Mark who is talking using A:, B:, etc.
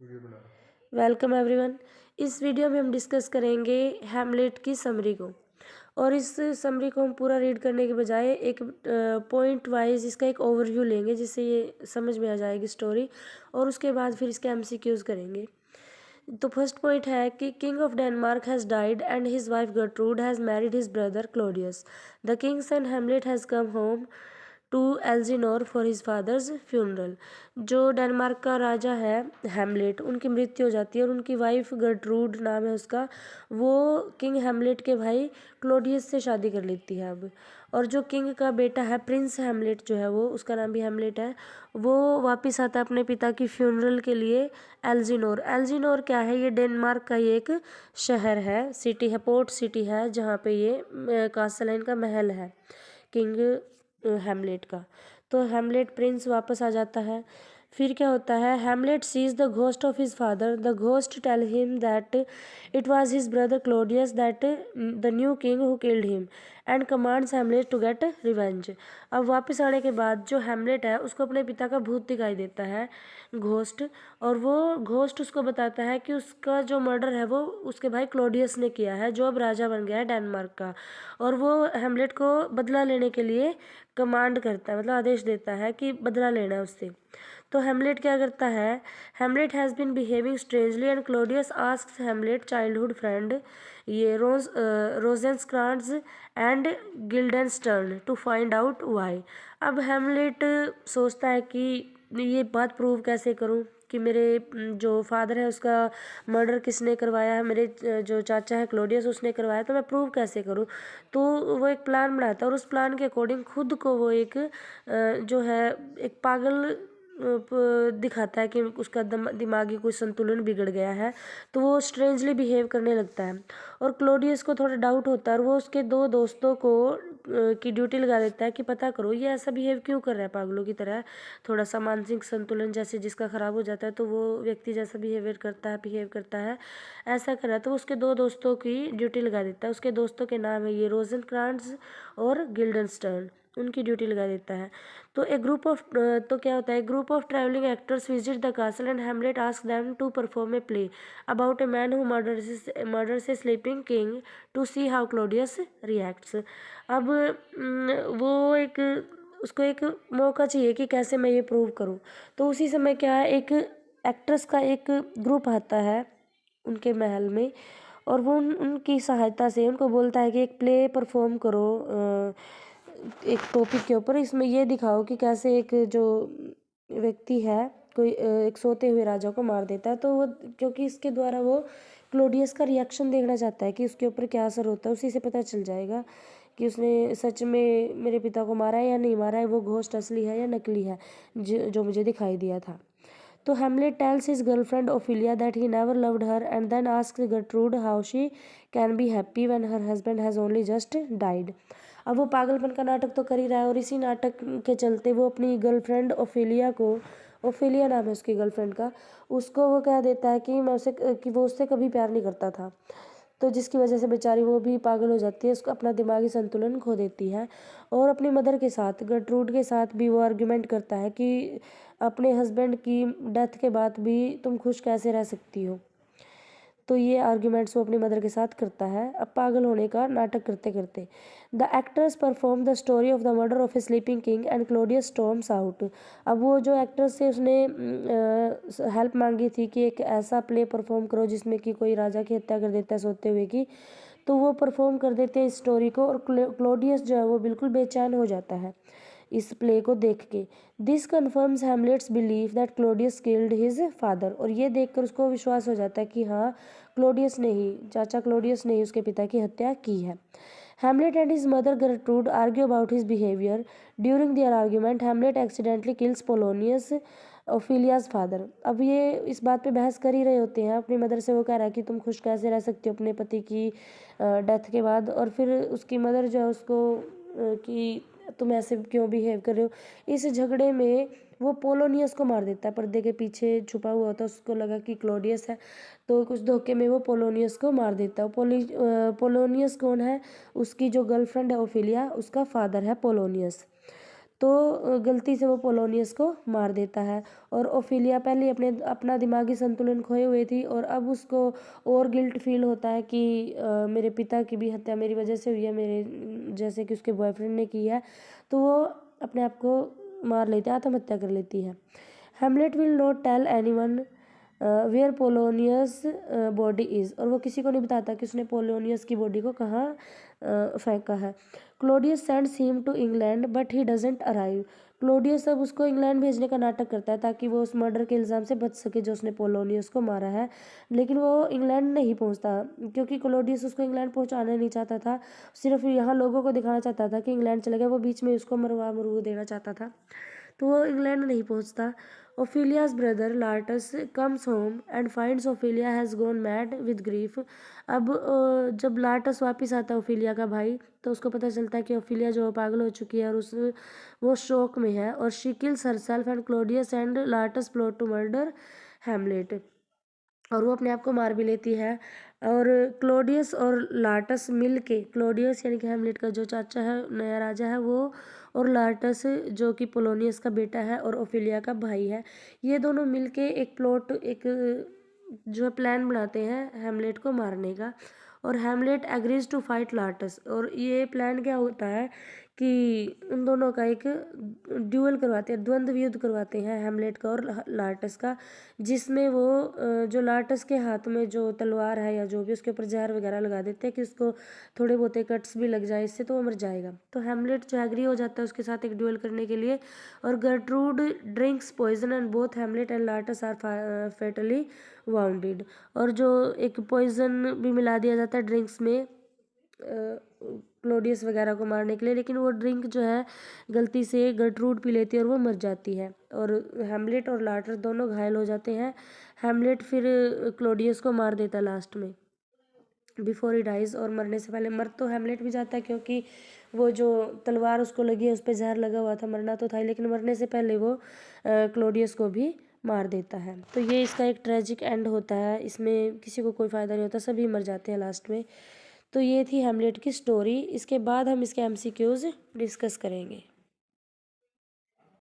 A: Welcome everyone. इस video में हम डिस्कस करेंगे हैमलेट की समरी को। और इस समरी को हम पूरा रीड करने के बजाय एक पॉइंट वाइज इसका एक ओवरव्यू लेंगे, जिससे ये समझ में आ जाएगी स्टोरी, और उसके बाद फिर इसके एमसीक्यूज करेंगे। तो फर्स्ट पॉइंट है कि king of Denmark has died and his wife Gertrude has married his brother Claudius. The king's and Hamlet has come home to Elsinore for his father's funeral. जो डेनमार्क का राजा है Hamlet, उनकी मृत्यु हो जाती है और उनकी वाइफ गर्ट्रूड नाम है उसका, वो किंग हैमलेट के भाई क्लोडियस से शादी कर लेती है अब। और जो किंग का बेटा है प्रिंस हैमलेट जो है, वो उसका नाम भी हैमलेट है, वो वापस आता है अपने पिता की फ्यूनरल के लिए एल्जिनोर। एल्जिनोर क्या है? ये डेनमार्क का ये एक शहर है, सिटी है, पोर्ट सिटी है, जहाँ पे ये कासल है, इनका महल है किंग हैमलेट का। तो हैमलेट प्रिंस वापस आ जाता है। फिर क्या होता है? Hamlet sees the ghost of his father. The ghost tell him that it was his brother Claudius that the new king who killed him and commands Hamlet to get revenge. अब वापस आने के बाद जो हैमलेट है उसको अपने पिता का भूत दिखाई देता है, घोस्ट, और वो घोस्ट उसको बताता है कि उसका जो मर्डर है वो उसके भाई क्लोडियस ने किया है, जो अब राजा बन गया है डेनमार्क का। और वो हैमलेट को बदला लेने के लिए कमांड करता है, मतलब आदेश देता है कि बदला लेना है उससे। तो हैमलेट क्या करता है? Hamlet has been behaving strangely and Claudius asks Hamlet childhood friend ये Rosencrantz and Guildenstern to find out why. अब हैमलेट सोचता है कि ये बात प्रूव कैसे करूं कि मेरे जो फादर है उसका मर्डर किसने करवाया है, मेरे जो चाचा है क्लोडियस उसने करवाया, तो मैं प्रूव कैसे करूं। तो वो एक प्लान बनाता है और उस प्लान के अकॉर्डिंग खुद को वो एक जो है एक पागल दिखाता है कि उसका दिमागी कोई संतुलन बिगड़ गया है। तो वो स्ट्रेंजली बिहेव करने लगता है और क्लोडियस को थोड़ा डाउट होता है और वो उसके दो दोस्तों को की ड्यूटी लगा देता है कि पता करो ये ऐसा बिहेव क्यों कर रहा है पागलों की तरह, थोड़ा सा मानसिक संतुलन जैसे जिसका ख़राब हो जाता है तो वो व्यक्ति जैसा बिहेव करता है ऐसा कर रहा है। तो उसके दो दोस्तों की ड्यूटी लगा देता है। उसके दोस्तों के नाम है ये रोजेनक्रांट्स और गिल्डनस्टर्न, उनकी ड्यूटी लगा देता है। तो क्या होता है, group of travelling actors visit the castle and Hamlet ask them to perform a play about a man who murders a sleeping king to see how Claudius reacts. अब वो एक उसको एक मौका चाहिए कि कैसे मैं ये प्रूव करूं। तो उसी समय क्या है, एक एक्ट्रेस का एक ग्रुप आता है उनके महल में और वो उनकी सहायता से उनको बोलता है कि एक प्ले परफॉर्म करो एक टॉपिक के ऊपर, इसमें ये दिखाओ कि कैसे एक जो व्यक्ति है कोई एक सोते हुए राजा को मार देता है। तो वो क्योंकि इसके द्वारा वो क्लोडियस का रिएक्शन देखना चाहता है कि उसके ऊपर क्या असर होता है, उसी से पता चल जाएगा कि उसने सच में मेरे पिता को मारा है या नहीं मारा है, वो घोस्ट असली है या नकली है जो मुझे दिखाई दिया था। तो Hamlet tells his girlfriend Ophelia that he never loved her and then asks Gertrude how she can be happy when her husband has only just died. अब वो पागलपन का नाटक तो कर ही रहा है और इसी नाटक के चलते वो अपनी गर्लफ्रेंड ओफिलिया को, ओफिलिया नाम है उसकी गर्लफ्रेंड का, उसको वो कह देता है कि वो उससे कभी प्यार नहीं करता था। तो जिसकी वजह से बेचारी वो भी पागल हो जाती है, उसको अपना दिमागी संतुलन खो देती है और अपनी मदर के साथ गर्ट्रूड के साथ भी वो आर्ग्यूमेंट करता है कि अपने हस्बैंड की डेथ के बाद भी तुम खुश कैसे रह सकती हो। तो ये आर्ग्यूमेंट्स वो अपनी मदर के साथ करता है अब पागल होने का नाटक करते करते। The actors perform the story of the murder of A sleeping king and Claudius storms out. अब वो जो एक्टर्स से उसने हेल्प मांगी थी कि एक ऐसा प्ले परफॉर्म करो जिसमें कि कोई राजा की हत्या कर देता है सोते हुए की, तो वो परफॉर्म कर देते हैं इस स्टोरी को और क्लोडियस जो है वो बिल्कुल बेचैन हो जाता है इस प्ले को देख के। This confirms Hamlet's believe that Claudius killed his father. और ये देखकर उसको विश्वास हो जाता है कि हाँ क्लोडियस ने ही, चाचा क्लोडियस ने ही उसके पिता की हत्या की है। Hamlet and his mother Gertrude argue about his behaviour. During their argument Hamlet accidentally kills Polonius Ophelia's father. अब ये इस बात पे बहस कर ही रहे होते हैं, अपनी मदर से वो कह रहा है कि तुम खुश कैसे रह सकती हो अपने पति की डेथ के बाद, और फिर उसकी मदर जो है उसको कि तुम ऐसे क्यों बिहेव कर रहे हो। इस झगड़े में वो पोलोनियस को मार देता है, पर्दे के पीछे छुपा हुआ होता है, उसको लगा कि क्लोडियस है तो कुछ धोखे में वो पोलोनियस को मार देता है। पोलोनियस कौन है? उसकी जो गर्लफ्रेंड है ओफिलिया, उसका फादर है पोलोनियस। तो गलती से वो पोलोनियस को मार देता है। और ओफिलिया पहले अपना दिमागी संतुलन खोए हुए थी और अब उसको और गिल्ट फील होता है कि मेरे पिता की भी हत्या मेरी वजह से हुई है, मेरे जैसे कि उसके बॉयफ्रेंड ने की है। तो वो अपने आप को मार लेती है, आत्महत्या कर लेती है। Hamlet will not tell anyone where Polonius body is, और वो किसी को नहीं बताता कि उसने पोलोनियस की बॉडी को कहाँ फेंका है। Claudius sends him to England but he doesn't arrive. Claudius अब उसको इंग्लैंड भेजने का नाटक करता है ताकि वो उस मर्डर के इल्ज़ाम से बच सके जो उसने पोलोनियस को मारा है, लेकिन वो इंग्लैंड नहीं पहुंचता क्योंकि क्लोडियस उसको इंग्लैंड पहुंचाना नहीं चाहता था, सिर्फ यहाँ लोगों को दिखाना चाहता था कि इंग्लैंड चले गए, वो बीच में उसको मरवा देना चाहता था, तो वो इंग्लैंड नहीं पहुंचता। Ophelia's brother Laertes comes home and finds Ophelia has gone mad with grief. अब जब लार्टस वापस आता है ओफिलिया का भाई, तो उसको पता चलता है कि ओफिलिया जो पागल हो चुकी है और वो शोक में है, और she kills herself and Claudius and Laertes plot to murder Hamlet, और वो अपने आप को मार भी लेती है। और क्लोडियस और लार्टस मिल के, क्लोडियस यानी कि हेमलेट का जो चाचा है, नया राजा है वो, और लार्टस जो कि पोलोनियस का बेटा है और ओफिलिया का भाई है, ये दोनों मिल के एक जो प्लान बनाते हैं हेमलेट को मारने का। और हेमलेट एग्रीज टू फाइट लार्टस, और ये प्लान क्या होता है कि उन दोनों का एक ड्यूअल करवाते हैं, द्वंद्व युद्ध करवाते हैं हेमलेट का और लार्टस का, जिसमें वो जो लार्टस के हाथ में जो तलवार है या जो भी, उसके ऊपर जहर वगैरह लगा देते हैं कि उसको थोड़े बहुत कट्स भी लग जाए इससे, तो वो मर जाएगा। तो हेमलेट जो एग्री हो जाता है उसके साथ एक ड्यूअल करने के लिए, और Gertrude drinks poison and both Hamlet and Laertes are fatally wounded, और जो एक पॉइजन भी मिला दिया जाता है ड्रिंक्स में क्लोडियस वगैरह को मारने के लिए, लेकिन वो ड्रिंक जो है गलती से गर्ट्रूड पी लेती है और वो मर जाती है, और हेमलेट और लार्टस दोनों घायल हो जाते हैं। हेमलेट फिर क्लोडियस को मार देता है लास्ट में बिफोर ही डाइज, और मरने से पहले मर तो हेमलेट भी जाता है क्योंकि वो जो तलवार उसको लगी है उस पर जहर लगा हुआ था, मरना तो था ही, लेकिन मरने से पहले वो क्लोडियस को भी मार देता है। तो ये इसका एक ट्रेजिक एंड होता है, इसमें किसी को कोई फ़ायदा नहीं होता, सभी मर जाते हैं लास्ट में। तो ये थी हेमलेट की स्टोरी। इसके बाद हम इसके एमसीक्यूज़ डिस्कस करेंगे।